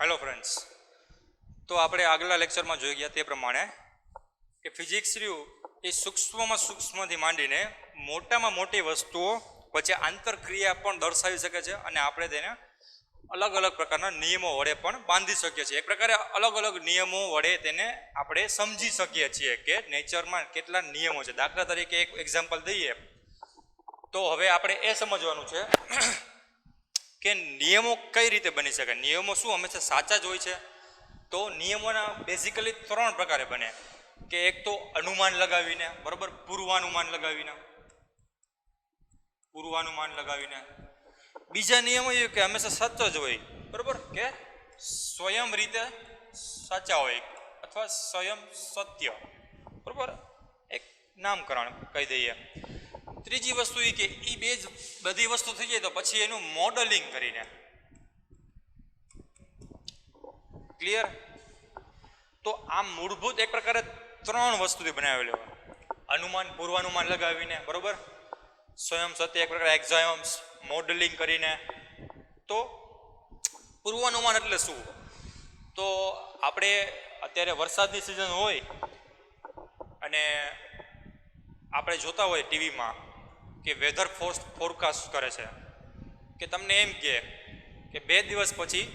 Hello friends, તો આપણે આગલા લેક્ચરમાં જોઈ ગયા તે પ્રમાણે કે ફિઝિક્સ રહ્યું એ સૂક્ષ્મમાં સૂક્ષ્મથી માંડીને મોટામાં મોટી વસ્તુઓ વચ્ચે આંતરક્રિયા પણ દર્શાવી શકે છે અને આપણે તેને અલગ અલગ પ્રકારના નિયમો વડે પણ બાંધી શકીએ છીએ. એક પ્રકારે અલગ અલગ નિયમો વડે તેને આપણે સમજી શકીએ છીએ કે નેચરમાં કેટલા નિયમો છે. દાખલા તરીકે એક એક્ઝામ્પલ દઈએ તો હવે આપણે એ સમજવાનું છે કે નિયમો કઈ રીતે બની શકે. નિયમો શું હંમેશા સાચા જ હોય છે? તો નિયમોના બેઝિકલી 3 પ્રકારે બને કે એક તો અનુમાન લગાવીને, બરોબર, પૂર્વાનુમાન લગાવીને. બીજા નિયમો એ કે હંમેશા સચ જ હોય, બરોબર, કે સ્વયં રીતે સાચા હોય અથવા સ્વયં સત્ય, બરોબર, એક નામકરણ કહી દઈએ. ત્રીજી વસ્તુ એ કે એ બધી વસ્તુ થઈ જાય તો પછી એનું મોડલિંગ કરીને, ક્લિયર? તો આ મૂળભૂત એક પ્રકારે 3 વસ્તુથી બનાવેલી હોય: અનુમાન, પૂર્વાનુમાન લગાવીને, બરોબર, સ્વયં સત્ય એક પ્રકારે એક્ઝામ્સ, મોડલિંગ કરીને. તો પૂર્વાનુમાન એટલે શું? તો આપણે અત્યારે વરસાદની સિઝન હોય અને આપણે જોતા હોય ટીવીમાં કે વેધર ફોરકાસ્ટ કરે છે કે તમને એમ કે 2 દિવસ પછી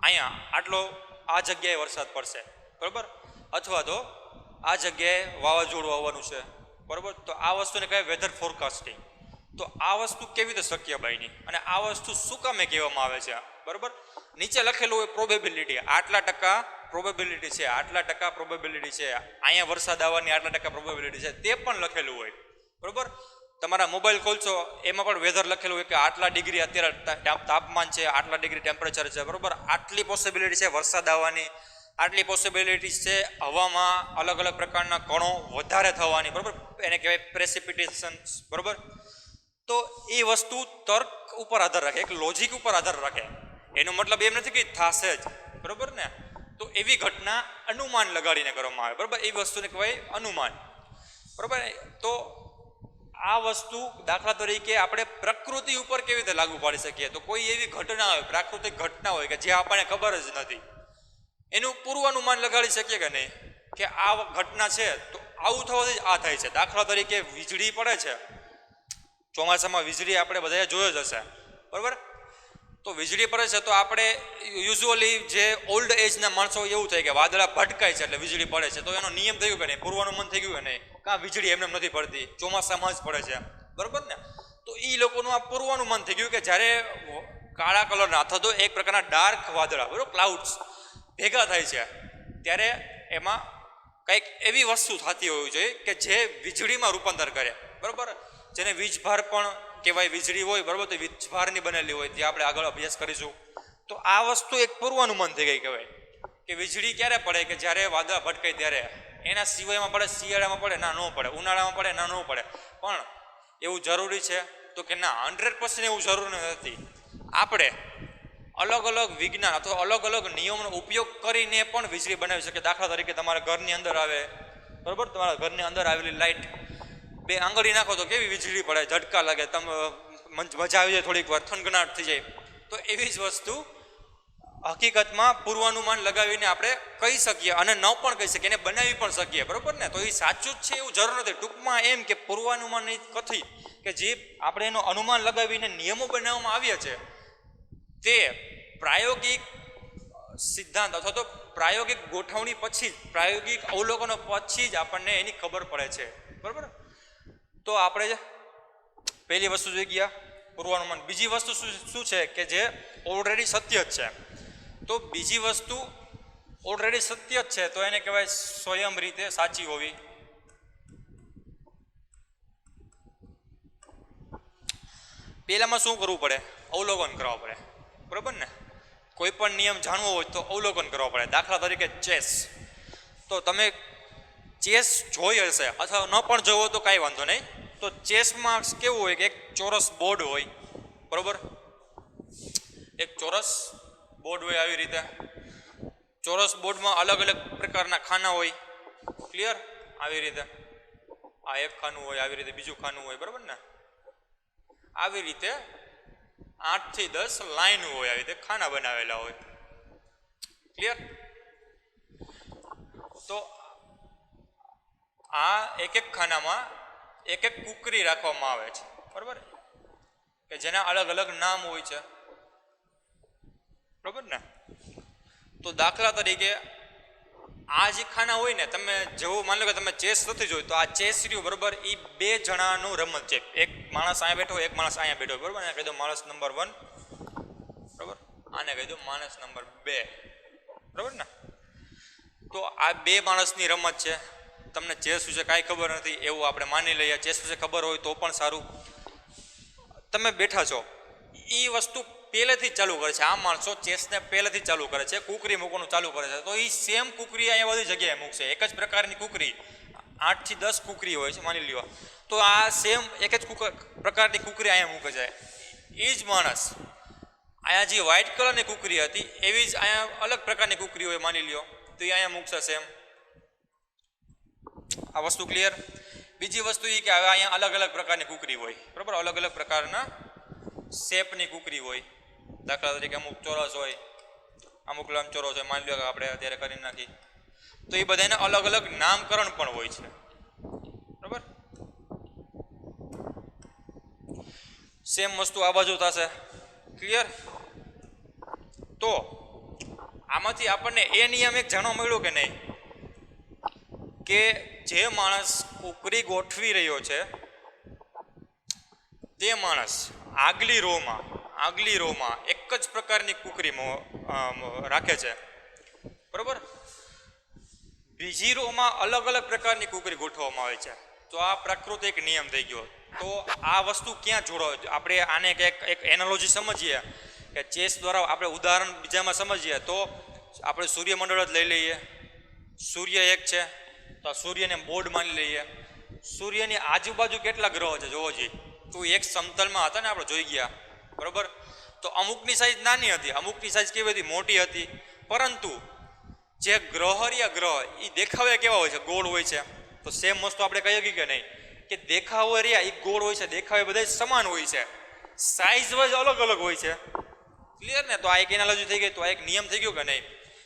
અહીંયા આ જગ્યાએ વરસાદ પડશે, બરાબર, અથવા તો આ જગ્યાએ વાવાઝોડું આવવાનું છે, બરાબર. તો આ વસ્તુને કહેવાય વેધર ફોરકાસ્ટિંગ. તો આ વસ્તુ કેવી રીતે શક્ય બની અને આ વસ્તુ શું કામે કહેવામાં આવે છે, બરાબર? નીચે લખેલું હોય પ્રોબેબિલિટી, આટલા ટકા પ્રોબેબિલિટી છે, આટલા ટકા પ્રોબેબિલિટી છે, અહીંયા વરસાદ આવવાની આટલા ટકા પ્રોબેબિલિટી છે, તે પણ લખેલું હોય, બરાબર. તમારા મોબાઈલ ખોલશો એમાં પણ વેધર લખેલું હોય કે આટલા ડિગ્રી અત્યારે તાપમાન છે, આટલા ડિગ્રી ટેમ્પરેચર છે, બરાબર, આટલી પોસિબિલિટી છે વરસાદ આવવાની, આટલી પોસિબિલિટી છે હવામાં અલગ અલગ પ્રકારના કણો વધારે થવાની, બરાબર, એને કહેવાય પ્રેસિપિટેશન, બરાબર. તો એ વસ્તુ તર્ક ઉપર આધાર રાખે, એક લોજિક ઉપર આધાર રાખે. એનો મતલબ એમ નથી કે થશે જ, બરાબર ને. તો એવી ઘટના અનુમાન લગાડીને કરવામાં આવે, બરાબર. એ વસ્તુને કહેવાય અનુમાન, બરાબર. તો આ વસ્તુ દાખલા તરીકે આપણે પ્રકૃતિ ઉપર કેવી રીતે લાગુ પાડી શકીએ? તો કોઈ એવી ઘટના હોય, પ્રાકૃતિક ઘટના હોય કે જે આપણને ખબર જ નથી, એનું પૂર્વાનુમાન લગાડી શકીએ કે નહીં કે આ ઘટના છે તો આવું થવાથી જ આ થાય છે. દાખલા તરીકે વીજળી પડે છે, ચોમાસામાં વીજળી આપણે બધાએ જોયો જ હશે, બરાબર. તો વીજળી પડે છે તો આપણે યુઝ્યુઅલી જે ઓલ્ડ એજના માણસો એવું થાય કે વાદળા ભટકાય છે એટલે વીજળી પડે છે. તો એનો નિયમ થઈ ગયો કે નહીં? પૂર્વાનુમાન થઈ ગયું કે નહીં? કાં વીજળી એમને નથી પડતી, ચોમાસામાં જ પડે છે, બરાબર ને. તો એ લોકોનું આ પૂર્વાનુમાન થઈ ગયું કે જ્યારે કાળા કલરના અથવા તો એક પ્રકારના ડાર્ક વાદળા, બરાબર, ક્લાઉડ્સ ભેગા થાય છે ત્યારે એમાં કંઈક એવી વસ્તુ થતી હોવી જોઈએ કે જે વીજળીમાં રૂપાંતર કરે, બરાબર, જેને વીજભાર પણ કહેવાય. વીજળી હોય, બરાબર, તો વીજભારની બનેલી હોય, જે આપણે આગળ અભ્યાસ કરીશું. તો આ વસ્તુ એક પૂર્વાનુમાન થઈ ગઈ કહેવાય કે વીજળી ક્યારે પડે કે જ્યારે વાદળા ભટકાય ત્યારે. એના સિવાયમાં પડે, શિયાળામાં પડે ના, ન પડે, ઉનાળામાં પડે ના, ન પડે. પણ એવું જરૂરી છે તો કે ના, 100% એવું જરૂરી નથી. આપણે અલગ અલગ વિજ્ઞાન અથવા અલગ અલગ નિયમોનો ઉપયોગ કરીને પણ વીજળી બનાવી શકીએ. દાખલા તરીકે તમારા ઘરની અંદર આવે, બરાબર, તમારા ઘરની અંદર આવેલી લાઇટ 2 આંગળી નાખો તો કેવી વીજળી પડે, ઝટકા લાગે, તમે મજા આવી જાય, થોડીક વાર થનગનાટ થઈ જાય. તો એવી જ વસ્તુ હકીકતમાં પૂર્વાનુમાન લગાવીને આપણે કહી શકીએ અને ન પણ કહી શકીએ, એને બનાવી પણ શકીએ, બરાબર ને. તો એ સાચું જ છે એવું જરૂર નથી. ટૂંકમાં એમ કે પૂર્વાનુમાનની કથી કે જે આપણે એનું અનુમાન લગાવીને નિયમો બનાવવામાં આવ્યા છે તે પ્રાયોગિક સિદ્ધાંત અથવા તો પ્રાયોગિક ગોઠવણી પછી, પ્રાયોગિક અવલોકનો પછી જ આપણને એની ખબર પડે છે, બરાબર. તો આપણે પહેલી વસ્તુ જોઈ ગયા પૂર્વાનુમાન. બીજી વસ્તુ શું છે કે જે ઓલરેડી સત્ય જ છે. તો બીજી વસ્તુ ઓલરેડી સત્ય જ છે તો એને કહેવાય સ્વયં રીતે સાચી હોવી. પહેલામાં શું કરવું પડે? અવલોકન કરવા પડે, બરાબર ને. કોઈ પણ નિયમ જાણવો હોય તો અવલોકન કરવા પડે. દાખલા તરીકે ચેસ. તો તમે ચેસ જોઈ હશે અથવા ન પણ જોવો તો કાંઈ વાંધો નહીં. તો ચેસમાં કેવું હોય કે એક ચોરસ બોર્ડ હોય, બરાબર, એક ચોરસ બોર્ડ હોય. આવી રીતે ચોરસ બોર્ડમાં અલગ અલગ પ્રકારના ખાના હોય, ક્લિયર? આવી રીતે આ એક ખાનું હોય, આવી રીતે બીજું ખાનું હોય, બરાબર ને. આવી રીતે 8 થી 10 લાઈન હોય, આવી રીતે ખાના બનાવેલા હોય. ક્લિયર? તો આ એક એક ખાનામાં એક એક કુકરી રાખવામાં આવે છે, બરોબર, કે જેના અલગ અલગ નામ હોય છે, બરોબર ને? તો દાખલા તરીકે આ જે ખાના હોય ને, તમે જેવું માની લો કે તમે ચેસ નથી જોયું, તો આ ચેસ રહ્યું, બરોબર, એ બે જણાનું રમત છે. એક માણસ અહીંયા બેઠો હોય, એક માણસ અહીંયા બેઠો હોય, બરોબર. આને કહી દો માણસ નંબર 1, બરોબર, આને કહી દો માણસ નંબર 2, બરોબર ને? તો આ બે માણસની રમત છે. તમને ચેસ વિશે કાંઈ ખબર નથી એવું આપણે માની લઈએ. ચેસ વિશે ખબર હોય તો પણ સારું. તમે બેઠા છો, એ વસ્તુ પહેલેથી ચાલુ કરે છે. આ માણસો ચેસને પહેલેથી ચાલુ કરે છે, કુકરી મૂકવાનું ચાલુ કરે છે. તો એ સેમ કુકરી અહીંયા બધી જગ્યાએ મૂકશે. એક જ પ્રકારની કુકરી, 8 થી 10 કુકરી હોય છે માની લ્યો. તો આ સેમ એક જ પ્રકારની કુકરી અહીંયા મૂકે છે. એ જ માણસ અહીંયા જે વ્હાઇટ કલરની કુકરી હતી એવી જ અહીંયા અલગ પ્રકારની કુકરી હોય માની લ્યો, તો એ અહીંયા મૂકશે સેમ. આ વસ્તુ ક્લિયર? બીજી વસ્તુ એ કે હવે અહીંયા અલગ અલગ પ્રકારની કુકરી હોય, બરાબર, અલગ અલગ પ્રકારના શેપની કુકરી હોય. દાખલા તરીકે અમુક ચોરસ હોય, અમુક લંબચોરસ હોય, માની લો કે આપણે અત્યારે કરી નાખી. તો એ બધાને અલગ અલગ નામકરણ પણ હોય છે, બરાબર. સેમ વસ્તુ આ બાજુ થશે. ક્લિયર? તો આમાંથી આપણને એ નિયમ એક જાણવા મળ્યો કે નહીં, કે જે માણસ કુકરી ગોઠવી રહ્યો છે તે માણસ આગલી રોમાં એક જ પ્રકારની કુકરી રાખે છે, બરોબર. બીજી રોમાં અલગ અલગ પ્રકારની કુકરી ગોઠવવામાં આવે છે. તો આ પ્રાકૃતિક નિયમ થઈ ગયો. તો આ વસ્તુ ક્યાં જોડો? આપણે આને એક એનાલોજી સમજીએ કે ચેસ દ્વારા આપણે ઉદાહરણ બીજામાં સમજીએ તો આપણે સૂર્યમંડળ જ લઈ લઈએ. સૂર્ય એક છે તો સૂર્યને બોર્ડ માની લઈએ. સૂર્યની આજુબાજુ કેટલા ગ્રહો છે જોવો જોઈએ. તો એક સમતલમાં હતા ને, આપણે જોઈ ગયા, બરોબર. તો અમુકની સાઈઝ નાની હતી, અમુકની સાઈઝ કેવી હતી? મોટી હતી. પરંતુ જે ગ્રહ એ દેખાવે કેવા હોય છે? ગોળ હોય છે. તો સેમ વસ્તુ આપણે કહી શકીએ કે નહીં, કે દેખાવો રહ્યા એ ગોળ હોય છે, દેખાવે બધા સમાન હોય છે, સાઈઝ વાઇઝ અલગ અલગ હોય છે. ક્લિયર ને? તો આ એક એનાલોજી થઈ ગઈ. તો આ એક નિયમ થઈ ગયો કે નહીં,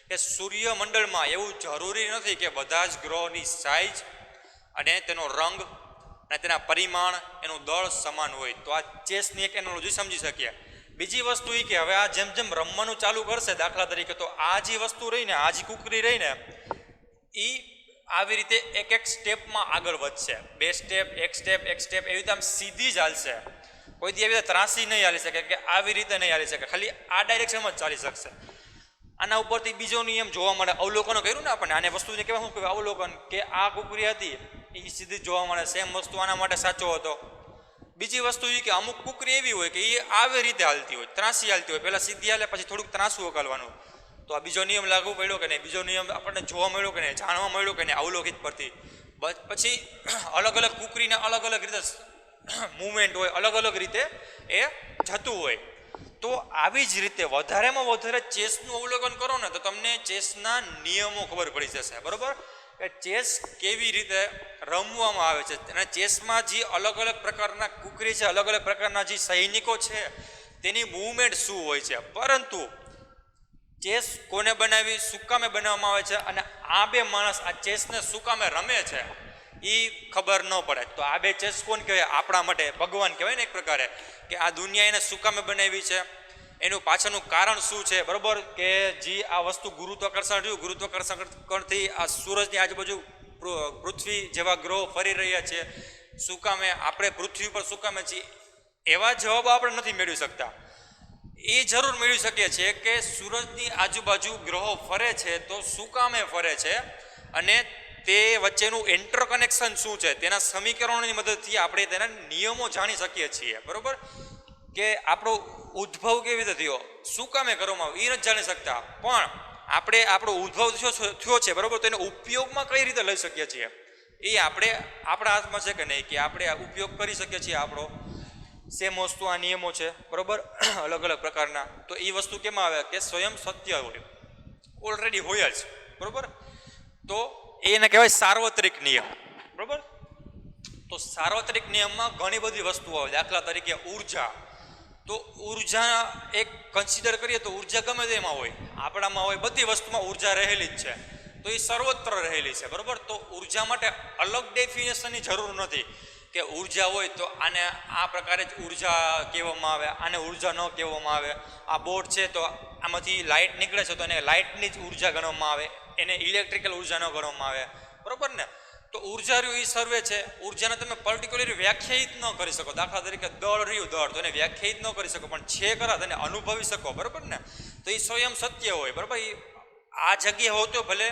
કે સૂર્યમંડળમાં એવું જરૂરી નથી કે બધા જ ગ્રહોની સાઈઝ અને તેનો રંગ અને તેના પરિમાણ, એનું દળ સમાન હોય. તો આ ચેસની એક એનાલોજી સમજી શકીએ. બીજી વસ્તુ એ કે હવે આ જેમ જેમ રમવાનું ચાલુ કરશે, દાખલા તરીકે, તો આ જે વસ્તુ રહીને, આ જે કુકરી રહીને, એ આવી રીતે એક એક સ્ટેપમાં આગળ વધશે. 2 સ્ટેપ, એક સ્ટેપ એવી રીતે આમ સીધી જ હાલશે. કોઈ દી એવી રીતે ત્રાસી નહીં હાલી શકે, કે આવી રીતે નહીં હાલી શકે, ખાલી આ ડાયરેક્શનમાં જ ચાલી શકશે. આના ઉપરથી બીજો નિયમ જોવા મળે. અવલોકનો કર્યું ને આપણે, આને વસ્તુને કહેવાય શું કહેવાય? અવલોકન. કે આ કુકરી હતી એ સીધી જોવા મળે, સેમ વસ્તુ આના માટે સાચો હતો. બીજી વસ્તુ એ કે અમુક કુકરી એવી હોય કે એ આવી રીતે હાલતી હોય, ત્રાસી હાલતી હોય. પહેલાં સીધી હાલે, પછી થોડુંક ત્રાસું વગાડવાનું. તો આ બીજો નિયમ લાગુ પડ્યો કે નહીં? બીજો નિયમ આપણને જોવા મળ્યો કે નહીં? જાણવા મળ્યો કે નહીં? અવલોકિત પરથી. પછી અલગ અલગ કુકરીને અલગ અલગ રીતે મૂવમેન્ટ હોય, અલગ અલગ રીતે એ જતું હોય. તો આવી જ રીતે વધારેમાં વધારે ચેસનું અવલોકન કરો ને, તો તમને ચેસના નિયમો ખબર પડી જશે, બરોબર. કે ચેસ કેવી રીતે રમવામાં આવે છે, અને ચેસમાં જે અલગ અલગ પ્રકારના કુકરી છે, અલગ અલગ પ્રકારના જે સૈનિકો છે, તેની મૂવમેન્ટ શું હોય છે. પરંતુ ચેસ કોને બનાવી, શું કામે બનાવવામાં આવે છે, અને આ બે માણસ આ ચેસને શું કામે રમે છે એ ખબર ન પડે. તો આ બે ચેસ કોણ કહેવાય? આપણા માટે ભગવાન કહેવાય ને એક પ્રકારે. કે આ દુનિયા એને શું કામે બનાવી છે, એનું પાછળનું કારણ શું છે, બરોબર. કે જે આ વસ્તુ ગુરુત્વાકર્ષણ રહ્યું, ગુરુત્વાકર્ષણથી આ સૂરજની આજુબાજુ પૃથ્વી જેવા ગ્રહો ફરી રહ્યા છે, શું કામે આપણે પૃથ્વી પર શું કામે છીએ, એવા જવાબો આપણે નથી મેળવી શકતા. એ જરૂર મેળવી શકીએ છીએ કે સૂરજની આજુબાજુ ગ્રહો ફરે છે તો શું કામે ફરે છે, અને તે વચ્ચેનું ઇન્ટરકનેક્શન શું છે, તેના સમીકરણોની મદદથી આપણે તેના નિયમો જાણી શકીએ છીએ, બરોબર. કે આપણો ઉદ્ભવ કેવી રીતે થયો, શું કામે કરવામાં આવ્યું, એ નથી જાણી શકતા. પણ આપણે આપણો ઉદ્ભવ થયો છે, બરોબર, તો એનો ઉપયોગમાં કઈ રીતે લઈ શકીએ છીએ એ આપણે આપણા હાથમાં છે કે નહીં, કે આપણે ઉપયોગ કરી શકીએ છીએ આપણો. સેમ વસ્તુ આ નિયમો છે, બરોબર, અલગ અલગ પ્રકારના. તો એ વસ્તુ કેમાં આવે? કે સ્વયં સત્ય હોય, ઓલરેડી હોય જ, બરોબર. તો એને કહેવાય સાર્વત્રિક નિયમ, બરોબર. તો સાર્વત્રિક નિયમમાં ઘણી બધી વસ્તુઓ આવે. દાખલા તરીકે ઉર્જા. તો ઉર્જા એક કન્સિડર કરીએ તો ઉર્જા ગમે તેમાં હોય, આપણામાં હોય, બધી વસ્તુમાં ઉર્જા રહેલી જ છે, તો એ સર્વત્ર રહેલી છે, બરોબર. તો ઉર્જા માટે અલગ ડેફિનેશનની જરૂર નથી કે ઉર્જા હોય તો આને આ પ્રકારે જ ઉર્જા કહેવામાં આવે, આને ઉર્જા ન કહેવામાં આવે. આ બોર્ડ છે તો આમાંથી લાઇટ નીકળે છે તો એને લાઇટની જ ઉર્જા ગણવામાં આવે, એને ઇલેક્ટ્રિકલ ઉર્જા ન ગણવામાં આવે, બરોબર ને. તો ઉર્જા રહ્યું એ સર્વે છે. ઉર્જાને તમે પર્ટિક્યુલર વ્યાખ્યાયિત ન કરી શકો. દાખલા તરીકે દળ રહ્યું, દળ, તો એને વ્યાખ્યાયિત ન કરી શકો, પણ છે ખરા તેને અનુભવી શકો, બરોબર ને. તો એ સ્વયં સત્ય હોય, બરોબર. એ આ જગ્યાએ હોય તો ભલે,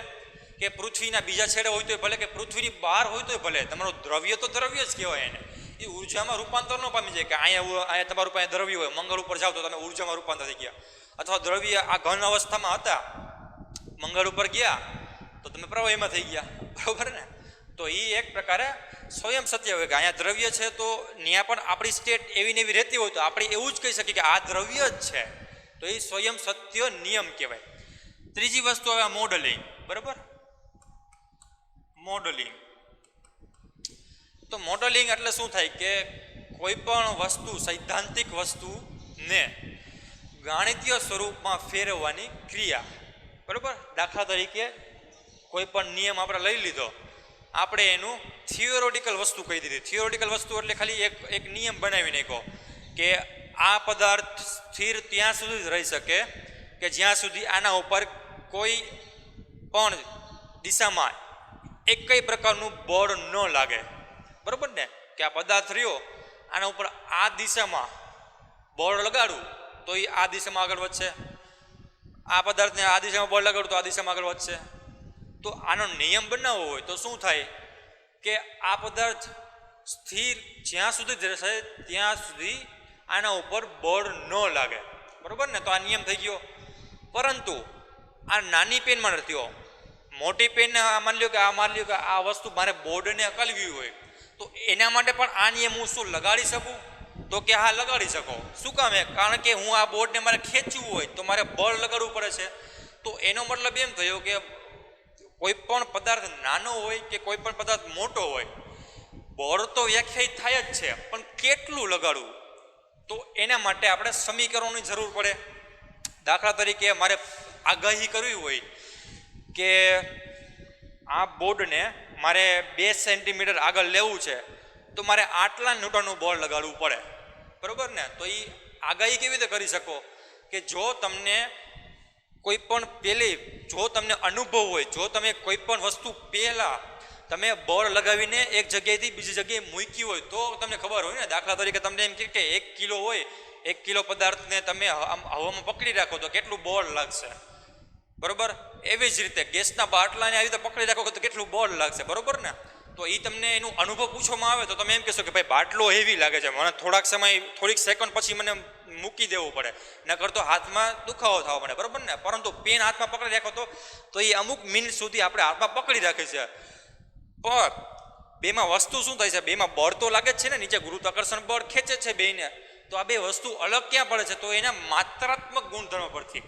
કે પૃથ્વીના બીજા છેડે હોય તો ભલે, કે પૃથ્વીની બહાર હોય તો ભલે, તમારું દ્રવ્ય તો દ્રવ્ય જ કહેવાય એને. એ ઉર્જામાં રૂપાંતર ન પામી જાય કે અહીંયા તમારું પાસે દ્રવ્ય હોય, મંગળ ઉપર જાઓ તો તમે ઉર્જામાં રૂપાંતર થઈ ગયા, અથવા દ્રવ્ય આ ઘન અવસ્થામાં હતા, મંગળ ઉપર ગયા તો તમે પ્રવાહીમાં થઈ ગયા, બરોબર ને. તો એ એક પ્રકારે સ્વયં સત્ય હોય કે અહીંયા દ્રવ્ય છે તો ત્યાં પણ આપણી સ્ટેટ એવી ને એવી રહેતી હોય તો આપણે એવું જ કહી શકીએ કે આ દ્રવ્ય જ છે, તો એ સ્વયં સત્ય નિયમ કહેવાય. ત્રીજી વસ્તુ હવે મોડલિંગ, બરોબર. મોડલિંગ, તો મોડલિંગ એટલે શું થાય કે કોઈ પણ વસ્તુ, સૈદ્ધાંતિક વસ્તુને ગાણિતીય સ્વરૂપમાં ફેરવવાની ક્રિયા, બરોબર. દાખલા તરીકે કોઈ પણ નિયમ આપણે લઈ લીધો, આપણે એનું થિયોરોટિકલ વસ્તુ કહી દીધી. થિયોરોટિકલ વસ્તુ એટલે ખાલી એક નિયમ બનાવી નાખો કે આ પદાર્થ સ્થિર ત્યાં સુધી જ રહી શકે કે જ્યાં સુધી આના ઉપર કોઈ પણ દિશામાં એક કઈ પ્રકારનું બળ ન લાગે, બરોબર ને. કે આ પદાર્થ રહ્યો, આના ઉપર આ દિશામાં બળ લગાડવું તો એ આ દિશામાં આગળ વધશે, આ પદાર્થને આ દિશામાં બળ લગાડવું તો આ દિશામાં આગળ વધશે. તો આનો નિયમ બનાવવો હોય તો શું થાય કે આ પદાર્થ સ્થિર જ્યાં સુધી જ રહેશે ત્યાં સુધી આના ઉપર બળ ન લાગે, બરોબર ને. તો આ નિયમ થઈ ગયો. પરંતુ આ નાની પેનમાં નથી હો, મોટી પેન માની લ્યો કે આ વસ્તુ મારે બોર્ડને હકાલવી હોય તો એના માટે પણ આ નિયમ હું શું લગાડી શકું, તો કે હા લગાડી શકો. શું કામ? કારણ કે હું આ બોર્ડને મારે ખેંચવું હોય તો મારે બળ લગાડવું પડે છે. તો એનો મતલબ એમ થયો કે કોઈ પણ પદાર્થ નાનો હોય કે કોઈ પણ પદાર્થ મોટો હોય, બળ તો વ્યાખ્યાયિત થાય જ છે, પણ કેટલું લગાડવું, તો એના માટે આપણે સમીકરણોની જરૂર પડે. દાખલા તરીકે મારે આગાહી કરવી હોય કે આ બોર્ડને મારે 2 સેન્ટીમીટર આગળ લેવું છે તો મારે આટલા ન્યૂટનનું બળ લગાડવું પડે, બરોબર ને. તો એ આગાહી કેવી રીતે કરી શકો કે જો તમને કોઈ પણ જો તમને અનુભવ હોય, જો તમે કોઈ પણ વસ્તુ પહેલા તમે બળ લગાવીને એક જગ્યાએથી બીજી જગ્યાએ મૂકી હોય તો તમને ખબર હોય ને. દાખલા તરીકે તમને એમ કે 1 કિલો હોય, 1 કિલો પદાર્થને તમે હવામાં પકડી રાખો તો કેટલું બળ લાગશે, બરોબર. એવી જ રીતે ગેસના બાટલાને આવી રીતે પકડી રાખો તો કેટલું બળ લાગશે, બરોબર ને. તો એ તમને એનું અનુભવ પૂછવામાં આવે તો તમે એમ કહેશો કે ભાઈ બાટલો હેવી લાગે છે, મને થોડીક સેકન્ડ પછી મને મૂકી દેવું પડે, નકર તો હાથમાં દુખાવો થવા પડે, બરોબર ને. પરંતુ પેન હાથમાં પકડી રાખો તો એ અમુક મિનિટ સુધી આપણે હાથમાં પકડી રાખે છે. પણ બેમાં વસ્તુ શું થાય છે, બેમાં બળ તો લાગે જ છે ને, નીચે ગુરુત્વાકર્ષણ બળ ખેંચે છે બેને. તો આ બે વસ્તુ અલગ ક્યાં પડે છે, તો એના માત્રાત્મક ગુણધર્મો પરથી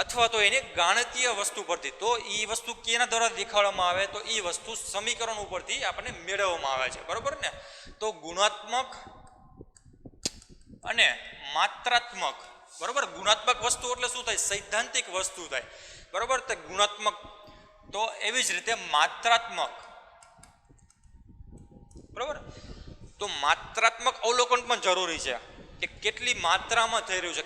અથવા તો એની ગાણિતીય વસ્તુ પરથી. તો એ વસ્તુ કેના દ્વારા દેખાડવામાં આવે, તો એ વસ્તુ સમીકરણ ઉપરથી આપણને મેળવવામાં આવે છે, બરોબર ને. તો ગુણાત્મક અને માત્રાત્મક, બરોબર. ગુણાત્મક વસ્તુ એટલે શું થાય, સૈદ્ધાંતિક વસ્તુ થાય, બરોબર. તો ગુણાત્મક, તો એવી જ રીતે માત્રાત્મક, બરોબર. તો માત્રાત્મક અવલોકન પણ જરૂરી છે કે કેટલી માત્રામાં થઈ રહ્યું છે,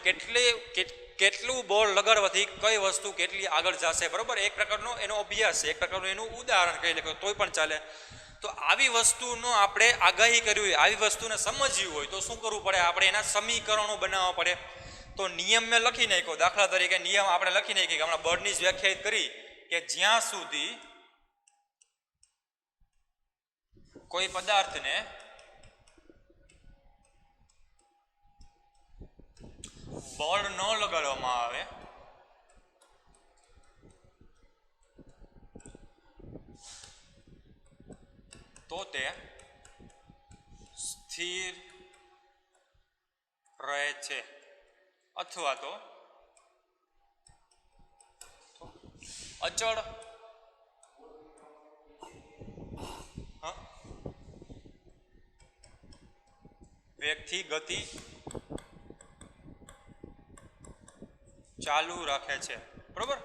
કેટલું બળ લગાડવાથી કઈ વસ્તુ કેટલી આગળ જશે, બરોબર. એક પ્રકારનો એનો અભ્યાસ છે, એક પ્રકારનું એનું ઉદાહરણ કહી લે તોય પણ ચાલે. તો આવી વસ્તુનો આપણે આગાહી કરવી હોય, આવી વસ્તુને સમજવી હોય તો શું કરવું પડે, આપણે એના સમીકરણો બનાવવા પડે. તો નિયમ મેં લખી નાખ્યો. દાખલા તરીકે નિયમ આપણે લખી નાખી કે હમણાં બળની જ વ્યાખ્યાયિત કરી કે જ્યાં સુધી કોઈ પદાર્થને બળ ન લગાડવામાં આવે તો તે સ્થિર રહે છે અથવા તો અચળ વેગથી ગતિ ચાલુ રાખે છે, બરોબર.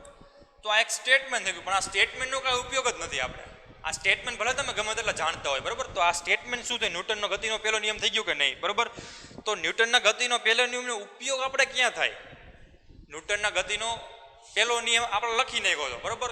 તો આ એક સ્ટેટમેન્ટ થઈ ગયું, પણ આ સ્ટેટમેન્ટનો કાંઈ ઉપયોગ જ નથી આપણે. આ સ્ટેટમેન્ટ ભલે તમે ગમે તેટલા જાણતા હોય, બરોબર. તો આ સ્ટેટમેન્ટ શું થાય? ન્યૂટનનો ગતિનો પહેલો નિયમ થઈ ગયો કે નહીં, બરોબર. તો ન્યૂટનના ગતિનો પહેલો નિયમનો ઉપયોગ આપણે ક્યાં થાય? ન્યૂટનના ગતિનો પહેલો નિયમ આપણે લખી નાખ્યો હતો, બરોબર.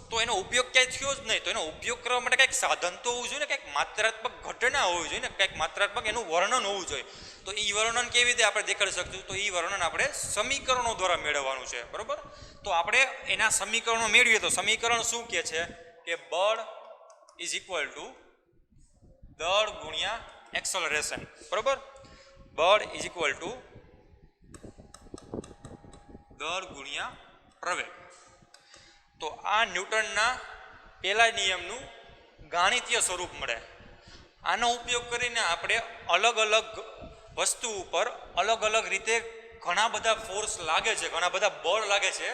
તો એનો ઉપયોગ ક્યાંય થયો જ નહીં. તો એનો ઉપયોગ કરવા માટે કંઈક સાધન તો હોવું જોઈએ ને, કંઈક માત્રાત્મક ઘટના હોવી જોઈએ ને, કંઈક માત્રાત્મક એનું વર્ણન હોવું જોઈએ. તો એ વર્ણન કેવી રીતે આપણે દેખાડી શકશું? તો એ વર્ણન આપણે સમીકરણો દ્વારા મેળવવાનું છે, બરોબર. તો આપણે એના સમીકરણો મેળવીએ તો સમીકરણ શું કહે છે કે બળ ઇઝ ઇક્વલ ટુ દળ ગુણ્યા એક્સલરેશન, બરોબર. બળ ઇઝ ઇક્વલ ટુ દળ ગુણ્યા પ્રવેગ. તો આ ન્યૂટનના પહેલા નિયમનું ગાણિતીય સ્વરૂપ મળે. આનો ઉપયોગ કરીને આપણે અલગ અલગ વસ્તુ ઉપર અલગ અલગ રીતે ઘણા બધા ફોર્સ લાગે છે, ઘણા બધા બળ લાગે છે,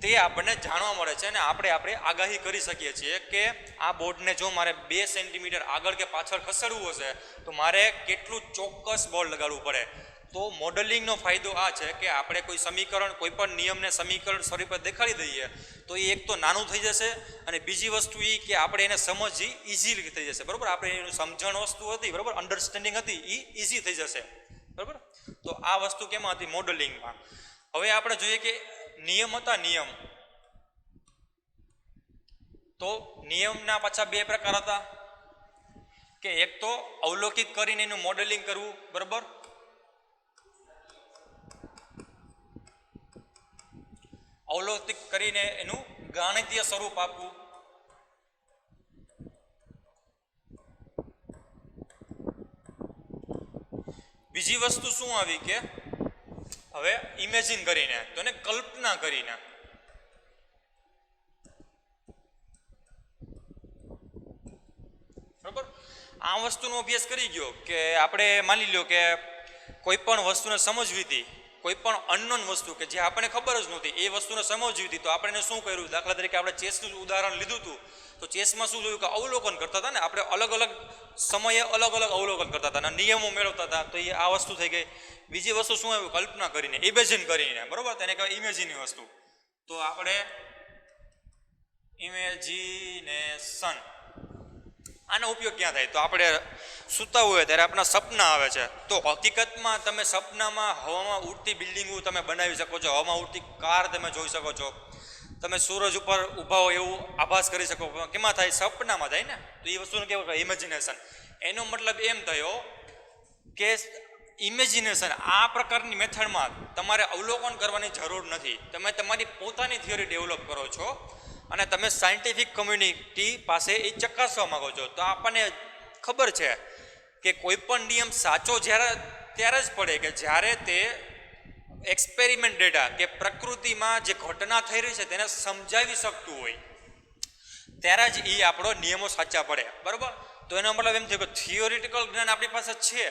તે આપણને જાણવા મળે છે. અને આપણે આગાહી કરી શકીએ છીએ કે આ બોર્ડને જો મારે 2 સેન્ટીમીટર આગળ કે પાછળ ખસેડવું હશે તો મારે કેટલું ચોક્કસ બળ લગાડવું પડે. તો મોડેલિંગનો ફાયદો આ છે કે આપણે કોઈ સમીકરણ, કોઈ પણ નિયમને સમીકરણ સ્વરૂપે દેખાડી દઈએ તો એ એક તો નાનું થઈ જશે, અને બીજી વસ્તુ એ કે આપણે એને સમજી ઇઝીલી થઈ જશે, બરાબર. આપણે એનું સમજણ વસ્તુ હતી, બરાબર, અન્ડરસ્ટેન્ડિંગ હતી, એ ઇઝી થઈ જશે, બરાબર. તો આ વસ્તુ કેમાં હતી? મોડેલિંગમાં. હવે આપણે જોઈએ કે નિયમ હતા. નિયમ તો નિયમના પાછા 2 પ્રકાર હતા કે એક તો અવલોકિત કરીને એનું મોડેલિંગ કરવું, બરાબર. અવલોકિત કરીને એનું ગાણિતીય સ્વરૂપ આપવું. બીજી વસ્તુ શું આવી કે હવે ઇમેજિન કરીને, તો એને કલ્પના કરીને. બરોબર. આ વસ્તુનો અભ્યાસ કરી ગયો કે આપણે માની લ્યો કે કોઈ પણ વસ્તુને સમજવી હતી, કોઈ પણ અનનોન વસ્તુ કે જે આપણને ખબર જ નહોતી એ વસ્તુને સમજવી હતી, તો આપણે શું કર્યું? દાખલા તરીકે આપણે ચેસનું ઉદાહરણ લીધું હતું. તો ચેસમાં શું જોયું કે અવલોકન કરતા હતા ને, આપણે અલગ અલગ સમયે અલગ અલગ અવલોકન કરતા હતા અને નિયમો મેળવતા હતા. તો એ આ વસ્તુ થઈ ગઈ. બીજી વસ્તુ શું આવ્યું? કલ્પના કરીને, ઇમેજિન કરીને, બરોબર. તેને કહેવાય ઇમેજિનની વસ્તુ. તો આપણે ઇમેજિનેશન, આનો ઉપયોગ ક્યાં થાય? તો આપણે સૂતા હોય ત્યારે આપણા સપના આવે છે. તો હકીકતમાં તમે સપનામાં હવામાં ઉડતી બિલ્ડિંગો તમે બનાવી શકો છો, હવામાં ઉડતી કાર તમે જોઈ શકો છો, તમે સૂરજ ઉપર ઊભા હોય એવું આભાસ કરી શકો. કેમાં થાય? સપનામાં થાય ને. તો એ વસ્તુને કહેવાય ઇમેજિનેશન. એનો મતલબ એમ થયો કે ઇમેજિનેશન આ પ્રકારની મેથડમાં તમારે અવલોકન કરવાની જરૂર નથી. તમે તમારી પોતાની થિયરી ડેવલપ કરો છો અને તમે સાયન્ટિફિક કમ્યુનિટી પાસે એ ચકાસવા માંગો છો. તો આપણને ખબર છે કે કોઈ પણ નિયમ સાચો ત્યારે જ પડે કે જ્યારે તે એક્સપેરિમેન્ટ ડેટા કે પ્રકૃતિમાં જે ઘટના થઈ રહી છે તેને સમજાવી શકતું હોય, ત્યારે જ એ આપણો નિયમો સાચા પડે, બરાબર. તો એનો મતલબ એમ થયો કે થિયોરિટિકલ જ્ઞાન આપણી પાસે છે,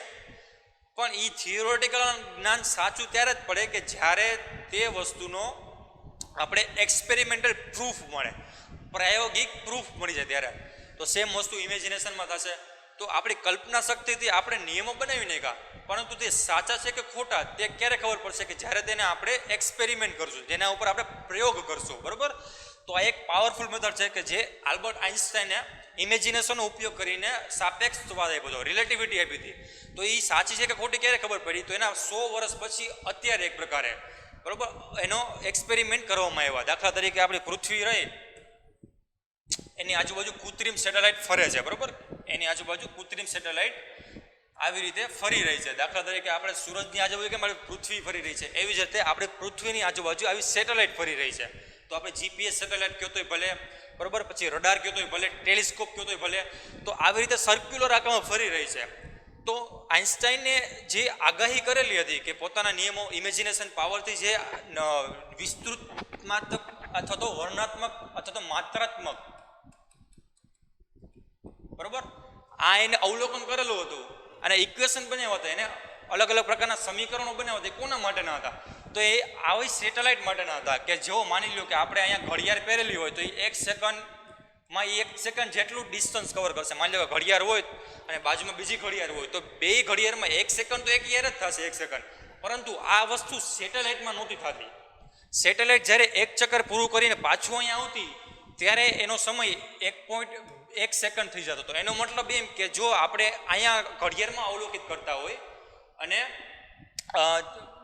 પણ એ થિયોરિટિકલ જ્ઞાન સાચું ત્યારે જ પડે કે જ્યારે તે વસ્તુનો આપણે એક્સપેરિમેન્ટલ પ્રૂફ મળે, પ્રાયોગિક પ્રૂફ મળી જાય ત્યારે. તો સેમ વસ્તુ ઇમેજિનેશનમાં થશે. તો આપણી કલ્પના શક્તિથી આપણે નિયમો બનાવી નાખ્યા, પરંતુ તે સાચા છે કે ખોટા તે ક્યારે ખબર પડશે? કે જ્યારે તેને આપણે એક્સપેરિમેન્ટ કરશું, જેના ઉપર આપણે પ્રયોગ કરશું, બરાબર. તો આ એક પાવરફુલ મેથડ છે કે જે આલ્બર્ટ આઇન્સ્ટાઈને ઇમેજિનેશનનો ઉપયોગ કરીને સાપેક્ષવાદ આપ્યો હતો, રિલેટિવિટી આપી હતી. તો એ સાચી છે કે ખોટી ક્યારે ખબર પડી? તો એના 100 વર્ષ પછી અત્યારે એક પ્રકારે, બરોબર, એનો એક્સપેરિમેન્ટ કરવામાં આવ્યા. દાખલા તરીકે આપણી પૃથ્વી રહી, એની આજુબાજુ કૃત્રિમ સેટેલાઇટ ફરે છે, બરોબર. એની આજુબાજુ કૃત્રિમ સેટેલાઇટ આવી રીતે ફરી રહી છે. દાખલા તરીકે આપણે સૂરજની આજુબાજુ કેમ આપણી પૃથ્વી ફરી રહી છે, એવી જ રીતે આપણે પૃથ્વીની આજુબાજુ આવી સેટેલાઇટ ફરી રહી છે. તો આપણે જીપીએસ સેટેલાઇટ કહેતો હોય ભલે, બરોબર, પછી રડાર કહેતો હોય ભલે, ટેલિસ્કોપ કહેતો હોય ભલે, તો આવી રીતે સર્ક્યુલર આકારમાં ફરી રહી છે. તો આઇન્સ્ટાઈને જે આગાહી કરેલી હતી કે પોતાના નિયમો ઇમેજિનેશન પાવરથી જે વિસ્તૃત અથવા તો વર્ણનાત્મક અથવા તો માત્રાત્મક, બરોબર, આ એને અવલોકન કરેલું હતું અને ઇક્વેશન બનાવ્યા હતા, એને અલગ અલગ પ્રકારના સમીકરણો બનાવ્યા હતા. કોના માટેના હતા? તો એ આવી સેટેલાઇટ માટેના હતા કે જો માની લો કે આપણે અહીંયા ઘડિયાળ પહેરેલી હોય તો એ 1 સેકન્ડમાં 1 સેકન્ડ જેટલું ડિસ્ટન્સ કવર કરશે. માની લો કે ઘડિયાળ હોય અને બાજુમાં બીજી ઘડિયાળ હોય તો બે ઘડિયાળમાં 1 સેકન્ડ તો એક યર જ થશે, 1 સેકન્ડ. પરંતુ આ વસ્તુ સેટેલાઇટમાં નહોતી થતી. સેટેલાઇટ જ્યારે એક ચક્કર પૂરું કરીને પાછું અહીંયા આવતી ત્યારે એનો સમય 1.1 સેકન્ડ થઈ જતો હતો. એનો મતલબ એમ કે જો આપણે અહીંયા ઘડિયાળમાં અવલોકિત કરતા હોય અને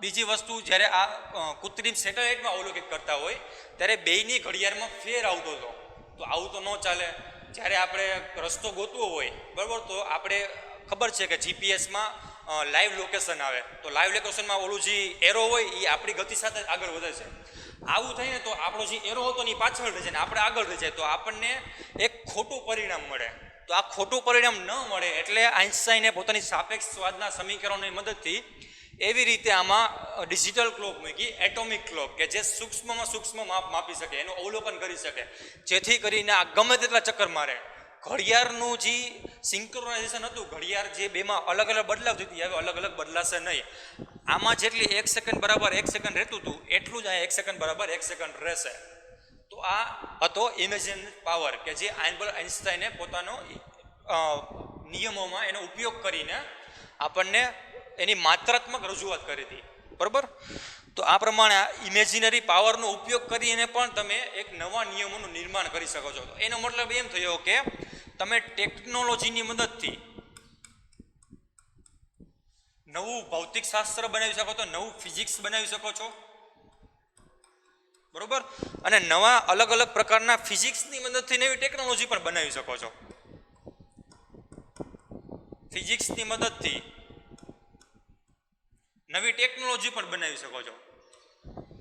બીજી વસ્તુ જ્યારે આ કૃત્રિમ સેટેલાઇટમાં અવલોકિત કરતા હોય ત્યારે બેયની ઘડિયાળમાં ફેર આવતો હતો. તો આવું તો ન ચાલે. જ્યારે આપણે રસ્તો ગોતવો હોય બરાબર, તો આપણે ખબર છે કે જીપીએસમાં લાઈવ લોકેશન આવે, તો લાઈવ લોકેશનમાં ઓલું જે એરો હોય એ આપણી ગતિ સાથે આગળ વધે છે. આવું થઈને તો આપણો જે એરો હતો એ પાછળ રહી જાય ને આપણે આગળ રહી જાય, તો આપણને એક ખોટું પરિણામ મળે. તો આ ખોટું પરિણામ ન મળે એટલે આઈન્સ્ટાઈને પોતાની સાપેક્ષવાદના સમીકરણોની મદદથી એવી રીતે આમાં ડિજિટલ ક્લોક મૂકી, એટોમિક ક્લોક, કે જે સૂક્ષ્મમાં સૂક્ષ્મ માપ માપી શકે, એનું અવલોકન કરી શકે, જેથી કરીને આ ગમે તેટલા ચક્કર મારે ઘડિયાળનું જે સિંક્રોનાઇઝેશન હતું, ઘડિયાળ જે બેમાં અલગ અલગ બદલાવતી હતી હવે અલગ અલગ બદલાશે નહીં. આમાં જેટલી 1 સેકન્ડ બરાબર 1 સેકન્ડ રહેતું હતું એટલું જ આ 1 સેકન્ડ બરાબર 1 સેકન્ડ રહેશે. તો આ હતો ઇમેજિન પાવર કે જે આલ્બર્ટ આઇન્સ્ટાઈને પોતાનો નિયમોમાં એનો ઉપયોગ કરીને આપણને એની માત્રાત્મક રજૂઆત કરી હતી. બરાબર, તો આ પ્રમાણે ઇમેજિનરી પાવરનો ઉપયોગ કરીને પણ તમે એક નવા નિયમોનું નિર્માણ કરી શકો છો. તો એનો મતલબ એમ થયો કે તમે ટેકનોલોજીની મદદથી નવું ભૌતિક શાસ્ત્ર બનાવી શકો છો, નવું ફિઝિક્સ બનાવી શકો છો. બરોબર, અને નવા અલગ અલગ પ્રકારના ફિઝિક્સની મદદથી નવી ટેકનોલોજી પણ બનાવી શકો છો. ફિઝિક્સની મદદથી નવી ટેકનોલોજી પણ બનાવી શકો છો.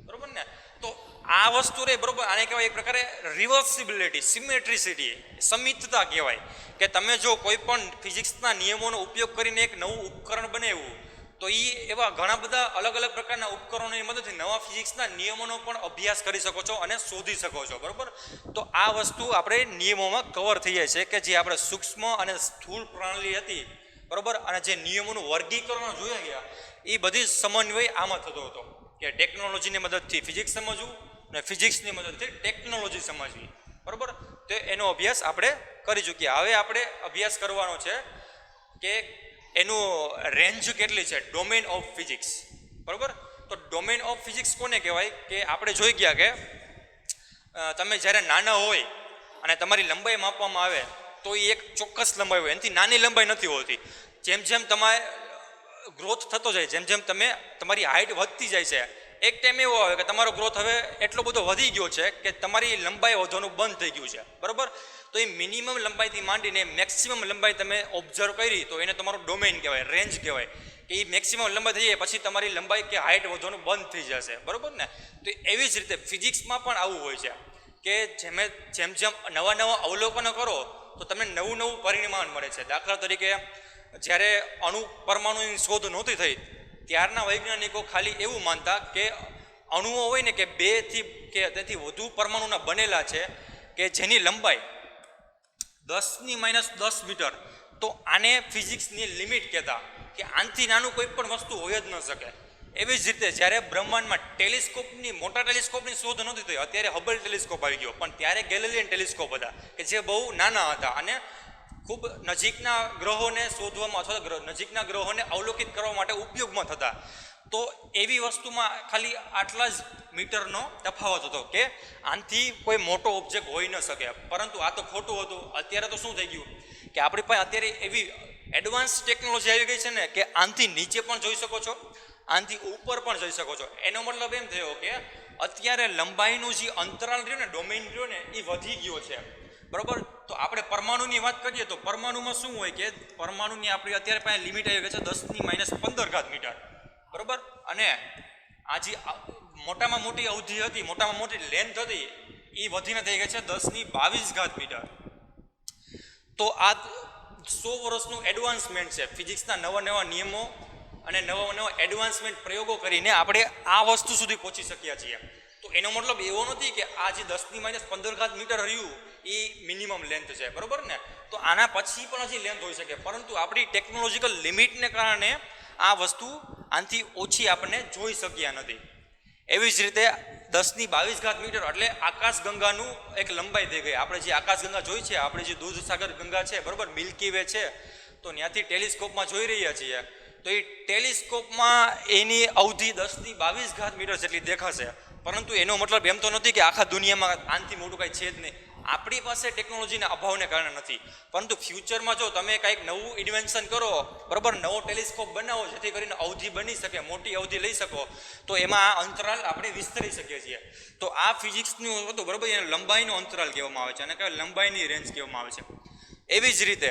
બરોબર ને? તો આ વસ્તુ રે બરોબર, આને કહેવાય એક પ્રકારે રિવર્સિબિલિટી, સિમેટ્રિસિટી, સમિતતા કહેવાય. કે તમે જો કોઈ પણ ફિઝિક્સના નિયમોનો ઉપયોગ કરીને એક નવું ઉપકરણ બનાવ્યું તો એ એવા ઘણા બધા અલગ અલગ પ્રકારના ઉપકરણોની મદદથી નવા ફિઝિક્સના નિયમોનો પણ અભ્યાસ કરી શકો છો અને શોધી શકો છો. બરોબર, તો આ વસ્તુ આપણે નિયમોમાં કવર થઈ જાય છે કે જે આપણે સૂક્ષ્મ અને સ્થૂળ પ્રણાલી હતી બરોબર, અને જે નિયમોનું વર્ગીકરણ જોયા ગયા એ બધી સમન્વય આમાં થતો હતો કે ટેકનોલોજીની મદદથી ફિઝિક્સ સમજવું અને ફિઝિક્સની મદદથી ટેકનોલોજી સમજવી. બરોબર, તો એનો અભ્યાસ આપણે કરી ચૂક્યા. હવે આપણે અભ્યાસ કરવાનો છે કે એનું રેન્જ કેટલી છે, ડોમેન ઓફ ફિઝિક્સ. બરોબર, તો ડોમેન ઓફ ફિઝિક્સ કોને કહેવાય કે આપણે જોઈ ગયા કે તમે જ્યારે નાના હોય અને તમારી લંબાઈ માપવામાં આવે તો એ એક ચોક્કસ લંબાઈ હોય, એનાથી નાની લંબાઈ નથી હોતી. જેમ જેમ તમારે ગ્રોથ થતો જાય, જેમ જેમ તમારી હાઇટ વધતી જાય છે, એક ટાઈમ એવો આવે કે તમારો ગ્રોથ હવે એટલો બધો વધી ગયો છે કે તમારી લંબાઈ વધવાનું બંધ થઈ ગયું છે. બરાબર, તો એ મિનિમમ લંબાઈથી માંડીને મેક્સિમમ લંબાઈ તમે ઓબ્ઝર્વ કરી તો એને તમારો ડોમેન કહેવાય, રેન્જ કહેવાય. કે એ મેક્સિમમ લંબાઈ થઈ જાય પછી તમારી લંબાઈ કે હાઇટ વધવાનું બંધ થઈ જશે. બરાબર ને? તો એવી જ રીતે ફિઝિક્સમાં પણ આવું હોય છે કે જેમ જેમ નવા નવા અવલોકનો કરો તો તમને નવું નવું પરિમાણ મળે છે. દાખલા તરીકે જ્યારે અણુ પરમાણુની શોધ નહોતી થઈ ત્યારના વૈજ્ઞાનિકો ખાલી એવું માનતા કે અણુઓ હોય ને કે 2 કે તેથી વધુ પરમાણુના બનેલા છે કે જેની લંબાઈ 10⁻10 મીટર. તો આને ફિઝિક્સની લિમિટ કહેતા કે આનાથી નાનું કોઈ પણ વસ્તુ હોય જ ન શકે. એવી જ રીતે જ્યારે બ્રહ્માંડમાં મોટા ટેલિસ્કોપની શોધ નહોતી થઈ, અત્યારે હબલ ટેલિસ્કોપ આવી ગયો, પણ ત્યારે ગેલિલિયન ટેલિસ્કોપ હતા કે જે બહુ નાના હતા અને ખૂબ નજીકના ગ્રહોને શોધવામાં અથવા નજીકના ગ્રહોને અવલોકિત કરવા માટે ઉપયોગમાં થતા. તો એવી વસ્તુમાં ખાલી આટલા જ મીટરનો તફાવત હતો કે આનાથી કોઈ મોટો ઓબ્જેક્ટ હોઈ ન શકે. પરંતુ આ તો ખોટું હતું. અત્યારે તો શું થઈ ગયું કે આપણી પાસે અત્યારે એવી એડવાન્સ ટેકનોલોજી આવી ગઈ છે ને કે આનાથી નીચે પણ જોઈ શકો છો, આનાથી ઉપર પણ જઈ શકો છો. એનો મતલબ એમ થયો કે અત્યારે લંબાઈનું જે અંતરાલ રહ્યું ને, ડોમેન રહ્યો ને, એ વધી ગયો છે. બરોબર, તો આપણે પરમાણુની વાત કરીએ તો પરમાણુમાં શું હોય કે પરમાણુની આપણી અત્યારે પાસે લિમિટ આવી ગઈ છે 10⁻15 મીટર. બરોબર, અને આ જે મોટામાં મોટી અવધિ હતી, મોટામાં મોટી લેન્થ હતી, એ વધીને થઈ ગઈ છે 10⁻22 મીટર. તો આ 100 વર્ષનું એડવાન્સમેન્ટ છે. ફિઝિક્સના નવા નવા નિયમો અને નવા નવા એડવાન્સમેન્ટ પ્રયોગો કરીને આપણે આ વસ્તુ સુધી પહોંચી શક્યા છીએ. તો એનો મતલબ એવો નથી કે આ જે 10⁻15 મીટર રહ્યું એ મિનિમમ લેન્થ છે. બરોબર ને? તો આના પછી પણ હજી લેન્થ હોઈ શકે, પરંતુ આપણી ટેકનોલોજીકલ લિમિટને કારણે આ વસ્તુ આનાથી ઓછી આપણને જોઈ શક્યા નથી. એવી જ રીતે 10⁻22 મીટર એટલે આકાશગંગાનું એક લંબાઈ થઈ ગઈ. આપણે જે આકાશગંગા જોઈ છે, આપણે જે દૂધસાગર ગંગા છે, બરોબર, મિલ્કી વે છે, તો ત્યાંથી ટેલિસ્કોપમાં જોઈ રહ્યા છીએ તો એ ટેલિસ્કોપમાં એની અવધિ 10⁻22 મીટર જેટલી દેખાશે. પરંતુ એનો મતલબ એમ તો નથી કે આખા દુનિયામાં આનાથી મોટું કાંઈ છે જ નહીં. આપણી પાસે ટેકનોલોજીના અભાવને કારણે નથી, પરંતુ ફ્યુચરમાં જો તમે કંઈક નવું ઇન્વેન્શન કરો, બરાબર, નવો ટેલિસ્કોપ બનાવો જેથી કરીને અવધિ બની શકે, મોટી અવધિ લઈ શકો, તો એમાં આ અંતરાલ આપણે વિસ્તરી શકીએ છીએ. તો આ ફિઝિક્સનું હતું, બરાબર, એને લંબાઈનો અંતરાલ કહેવામાં આવે છે અને કહેવાય લંબાઈની રેન્જ કહેવામાં આવે છે. એવી જ રીતે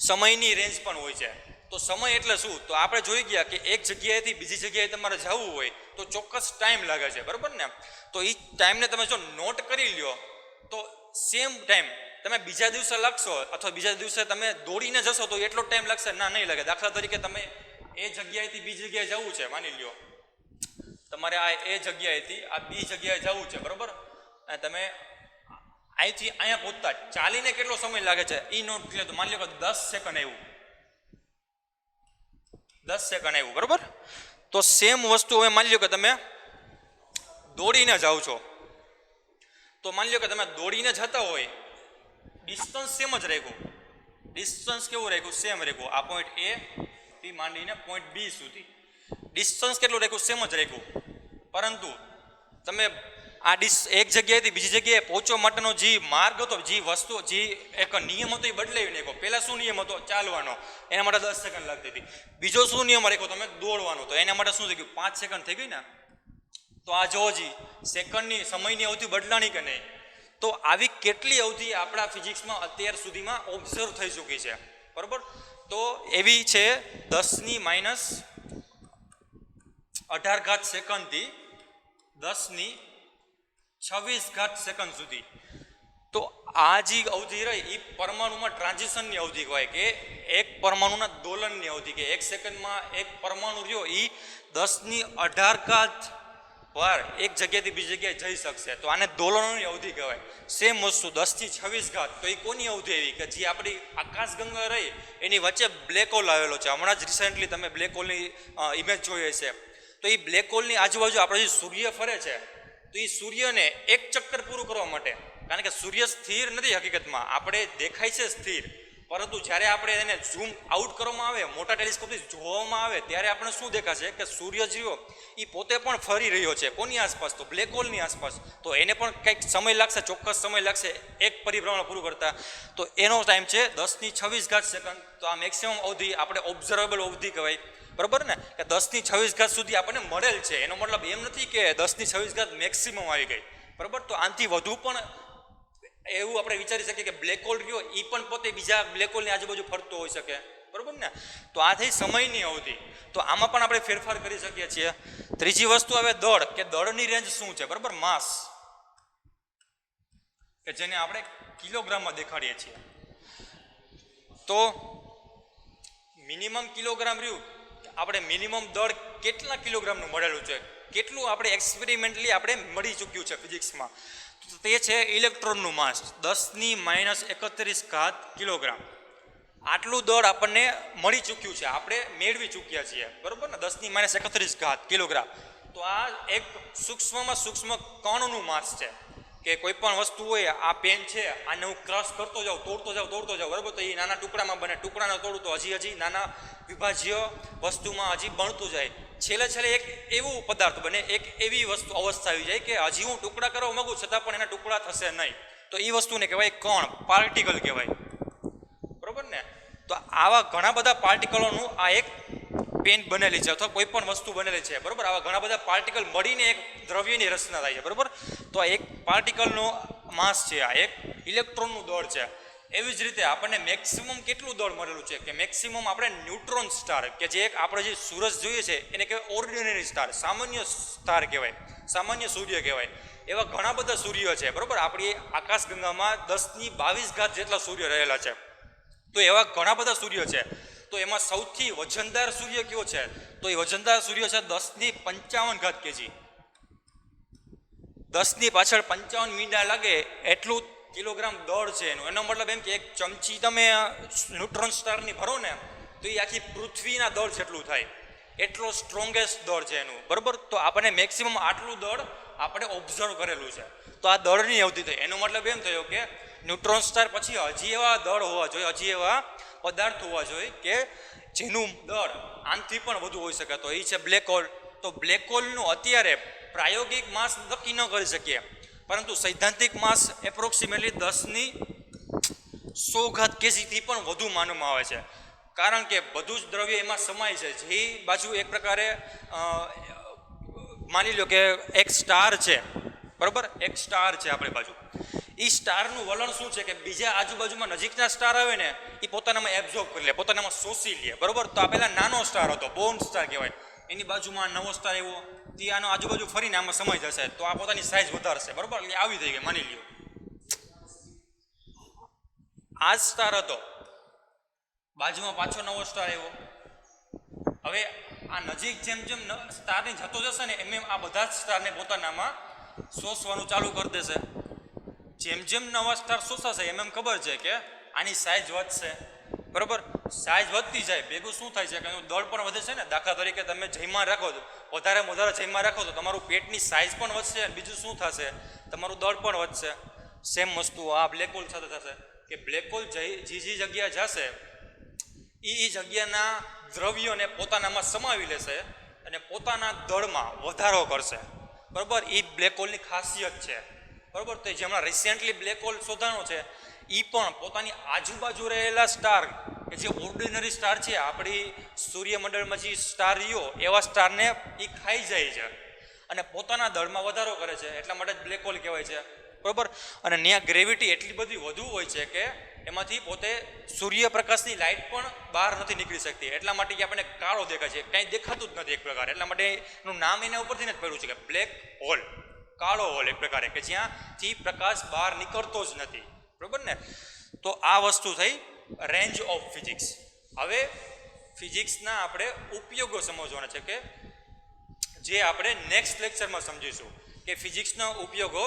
સમયની રેન્જ પણ હોય છે. તો સમય એટલે શું? તો આપણે જોઈ ગયા કે એક જગ્યાએથી બીજી જગ્યાએ તમારે જવું હોય તો ચોક્કસ ટાઈમ લાગે છે, બરાબર ને. તો એ ટાઈમને તમે જો નોટ કરી લ્યો તો સેમ ટાઈમ તમે બીજા દિવસે લાગશો અથવા બીજા દિવસે તમે દોડીને જશો તો એટલો ટાઈમ લાગશે ના, નહીં લાગે. દાખલા તરીકે તમે એ જગ્યાએથી બીજી જગ્યાએ જવું છે, માની લ્યો તમારે આ એ જગ્યાએથી આ બી જગ્યાએ જવું છે, બરાબર, અને તમે અહીંથી અહીંયા પહોંચતા ચાલીને કેટલો સમય લાગે છે એ નોટ લે તો માની લો કે 10 સેકન્ડ આવ્યું, 10 સેકન્ડ આવ્યું, બરાબર. તો સેમ વસ્તુ હવે માની લો કે તમે દોડીને જાઓ છો, તો માની લો કે તમે દોડીને જતા હોય, ડિસ્ટન્સ સેમ જ રાખ્યું, ડિસ્ટન્સ કેવું રાખ્યું? સેમ રાખ્યું. આ પોઈન્ટ એ થી માંડીને પોઈન્ટ બી સુધી ડિસ્ટન્સ કેટલું રાખ્યું? સેમ જ રાખ્યું. પરંતુ તમે આ એક જગ્યાએથી બીજી જગ્યાએ પહોંચવા માટેનો જે માર્ગ હતો, જે વસ્તુ, જે એક નિયમ હતો એ બદલાવી નાખ્યો. પહેલા શું નિયમ હતો? ચાલવાનો, એના માટે 10 સેકન્ડ લાગતી હતી. બીજો શું નિયમ રાખ્યો તમે? દોડવાનો, તો એના માટે શું થઈ ગયું? 5 સેકન્ડ થઈ ગઈ ને. તો આ જો હજી સેકન્ડની સમયની અવધિ બદલાણી કે નહીં? તો આવી કેટલી અવધિ આપણા ફિઝિક્સમાં અત્યાર સુધીમાં ઓબ્ઝર્વ થઈ ચૂકી છે, બરાબર. તો એવી છે 10⁻18 સેકન્ડથી 10⁻26 સેકન્ડ સુધી. તો આ જે અવધિ રહી એ પરમાણુમાં ટ્રાન્ઝિશનની અવધિ કહેવાય, કે એક પરમાણુના દોલનની અવધિ, કે એક સેકન્ડમાં એક પરમાણુ રહ્યો એ 10⁻18 વાર એક જગ્યાએથી બીજી જગ્યાએ જઈ શકશે. તો આને દોલનોની અવધિ કહેવાય. સેમ વસ્તુ 10⁻26, તો એ કોની અવધિ આવી? કે જે આપણી આકાશગંગા રહી એની વચ્ચે બ્લેક હોલ આવેલો છે. હમણાં જ રિસેન્ટલી તમે બ્લેક હોલની ઇમેજ જોઈ હશે. તો એ બ્લેક હોલની આજુબાજુ આપણે જે સૂર્ય ફરે છે, તો એ સૂર્યને એક ચક્કર પૂરું કરવા માટે, કારણ કે સૂર્ય સ્થિર નથી હકીકતમાં, આપણે દેખાય છે સ્થિર, પરંતુ જ્યારે આપણે એને ઝૂમ આઉટ કરવામાં આવે, મોટા ટેલિસ્કોપથી જોવામાં આવે, ત્યારે આપણે શું દેખાશે કે સૂર્ય જીવો એ પોતે પણ ફરી રહ્યો છે. કોની આસપાસ? તો બ્લેક હોલની આસપાસ. તો એને પણ કંઈક સમય લાગશે, ચોક્કસ સમય લાગશે એક પરિભ્રમણ પૂરું કરતા. તો એનો ટાઈમ છે 10⁻26 સેકન્ડ. તો આ મેક્સિમમ અવધિ આપણે ઓબ્ઝર્વેબલ અવધિ કહેવાય, બરાબર ને, કે 10⁻26 સુધી આપણને મળેલ છે. એનો મતલબ એમ નથી કે 10⁻26 મેક્સિમમ આવી ગઈ, બરાબર. તો આનાથી વધુ પણ એવું આપણે વિચારી શકીએ કે બ્લેક હોલ રહ્યો એ પણ પોતે બીજા બ્લેક હોલની આજુબાજુ ફરતો હોઈ શકે, બરાબર ને. તો આ થઈ સમયની અવધિ. તો આમાં પણ આપણે ફેરફાર કરી શકીએ છીએ. ત્રીજી વસ્તુ હવે દળ, કે દળની રેન્જ શું છે, બરાબર, માસ, કે જેને આપણે કિલોગ્રામમાં દેખાડીએ છીએ. તો મિનિમમ કિલોગ્રામ રહ્યું, આપણે મિનિમમ દળ કેટલા કિલોગ્રામનું મળેલું છે, કેટલું આપણે એક્સપેરિમેન્ટલી આપણે મળી ચૂક્યું છે ફિઝિક્સમાં, તે છે ઇલેક્ટ્રોનનું માસ 10⁻31 કિલોગ્રામ. આટલું દળ આપણને મળી ચૂક્યું છે, આપણે મેળવી ચૂક્યા છીએ, બરાબર ને, 10⁻31 કિલોગ્રામ. તો આ એક સૂક્ષ્મમાં સૂક્ષ્મ કણનું માસ છે. કે કોઈ પણ વસ્તુ હોય, આ પેન છે, આને હું ક્રશ કરતો જાઉં, તોડતો જાઉં, બરાબર, તો એ નાના ટુકડામાં બને, ટુકડાને તોડું તો હજી નાના વિભાજ્ય વસ્તુમાં હજી બનતું જાય. છેલ્લે એક એવું પદાર્થ બને, એક એવી વસ્તુ અવસ્થા આવી જાય કે હજી હું ટુકડા કરવા માંગુ છતાં પણ એના ટુકડા થશે નહીં. તો એ વસ્તુને કહેવાય કણ, પાર્ટિકલ કહેવાય, બરાબર ને. તો આવા ઘણા બધા પાર્ટિકલોનું આ એક પેન બનેલી છે અથવા કોઈ પણ વસ્તુ બનેલી છે, બરાબર. આવા ઘણા બધા પાર્ટિકલ મળીને એક દ્રવ્યની રચના થાય છે, બરાબર. તો આ એક પાર્ટિકલનો માસ છે, આ એક ઇલેક્ટ્રોનનું દળ છે. એવી જ રીતે આપણને મેક્સિમમ કેટલું દળ મળેલું છે, કે મેક્સિમમ આપણે ન્યુટ્રોન સ્ટાર, કે જે એક આપણે જે સૂરજ જોઈએ છે એને કહેવાય ઓર્ડિનરી સ્ટાર, સામાન્ય સ્ટાર કહેવાય, સામાન્ય સૂર્ય કહેવાય. એવા ઘણા બધા સૂર્ય છે, બરાબર. આપણી આકાશગંગામાં 10⁻22 જેટલા સૂર્ય રહેલા છે. તો એવા ઘણા બધા સૂર્ય છે. તો એમાં સૌથી વજનદાર સૂર્ય કયો છે? તો એ વજનદાર સૂર્ય છે 10⁻55 kg. 10ની પાછળ 55 મીંડા લાગે એટલું કિલોગ્રામ દળ છે એનું. એનો મતલબ એમ કે એક ચમચી તમે ન્યુટ્રોન સ્ટારની ભરો ને તો એ આખી પૃથ્વીના દળ જેટલું થાય, એટલો સ્ટ્રોંગેસ્ટ દળ છે એનું, બરાબર. તો આપણને મેક્સિમમ આટલું દળ આપણે ઓબ્ઝર્વ કરેલું છે. તો આ દળની અવધિ થઈ. એનો મતલબ એમ થયો કે ન્યુટ્રોન સ્ટાર પછી હજી એવા દળ હોવા જોઈએ, હજી એવા પદાર્થ હોવા જોઈએ કે જેનું દળ આનાથી પણ વધુ હોઈ શકે. તો એ છે બ્લેક હોલ, તો બ્લેક હોલનું અત્યારે પ્રાયોગિક માસ નક્કી ન કરી શકીએ, પરંતુ સૈદ્ધાંતિક માસ એપ્રોક્સિમેટલી 10⁻100 કેજીથી પણ વધુ માનવામાં આવે છે, કારણ કે બધું જ દ્રવ્ય એમાં સમાય છે. જે બાજુ એક પ્રકારે માની લો કે એક સ્ટાર છે, બરાબર, એક સ્ટાર છે આપણી બાજુ. એ સ્ટારનું વલણ શું છે કે બીજા આજુબાજુમાં નજીકના સ્ટાર આવે ને એ પોતાનામાં એબ્ઝોર્બ કરી લે, પોતાનામાં શોષી લે, બરાબર. તો આ પહેલાં નાનો સ્ટાર હતો, બોર્ન સ્ટાર કહેવાય, એની બાજુમાં નવો સ્ટાર એવો, તે આનો આજુબાજુ ફરીને આમાં સમાઈ જશે, તો આ પોતાની સાઇઝ વધારશે, બરાબર. એટલે આવી થઈ ગઈ, માની લ્યો આ જ સ્ટાર હતો, બાજુમાં પાછો નવો સ્ટાર આવ્યો. હવે આ નજીક જેમ જેમ સ્ટારની જતો જશે ને એમ એમ આ બધા જ સ્ટારને પોતાનામાં શોષવાનું ચાલુ કરી દેશે. જેમ જેમ નવા સ્ટાર શોષાશે એમ એમ ખબર છે કે આની સાઇઝ વધશે, બરાબર. સાઇઝ વધતી જાય ભેગું શું થાય છે કે એનું દળ પણ વધે છે ને. દાખલા તરીકે તમે જયમાં રાખો તો વધારેમાં વધારે જયમાં રાખો તો તમારું પેટની સાઇઝ પણ વધશે, બીજું શું થશે, તમારું દળ પણ વધશે. સેમ વસ્તુ આ બ્લેક હોલ સાથે થશે કે બ્લેક હોલ જે જગ્યા જશે એ જગ્યાના દ્રવ્યોને પોતાનામાં સમાવી લેશે અને પોતાના દળમાં વધારો કરશે, બરાબર. એ બ્લેક હોલની ખાસિયત છે, બરાબર. તો જે હમણાં રિસેન્ટલી બ્લેક હોલ શોધાણો છે એ પણ પોતાની આજુબાજુ રહેલા સ્ટાર કે જે ઓર્ડિનરી સ્ટાર છે, આપણી સૂર્યમંડળમાં જે સ્ટાર રહ્યો એવા સ્ટારને એ ખાઈ જાય છે અને પોતાના દળમાં વધારો કરે છે, એટલા માટે જ બ્લેક હોલ કહેવાય છે, બરાબર. અને ત્યાં ગ્રેવિટી એટલી બધી વધુ હોય છે કે એમાંથી પોતે સૂર્યપ્રકાશની લાઇટ પણ બહાર નથી નીકળી શકતી, એટલા માટે કે આપણને કાળો દેખાય છે, કાંઈ દેખાતું જ નથી એક પ્રકારે. એટલા માટે એનું નામ એના ઉપરથી જ પડ્યું છે કે બ્લેક હોલ, કાળો હોલ એક પ્રકારે, કે જ્યાંથી પ્રકાશ બહાર નીકળતો જ નથી, બરાબર ને. તો આ વસ્તુ થઈ રેન્જ ઓફ ફિઝિક્સ. હવે ફિઝિક્સના આપણે ઉપયોગો સમજવાના છે કે જે આપણે નેક્સ્ટ લેક્ચરમાં સમજીશું કે ફિઝિક્સના ઉપયોગો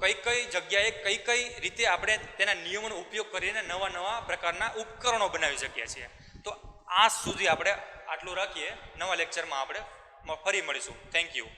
કઈ કઈ જગ્યાએ કઈ કઈ રીતે આપણે તેના નિયમોનો ઉપયોગ કરીને નવા નવા પ્રકારના ઉપકરણો બનાવી શકીએ છીએ. તો આ સુધી આપણે આટલું રાખીએ, નવા લેક્ચરમાં આપણે ફરી મળીશું. Thank you.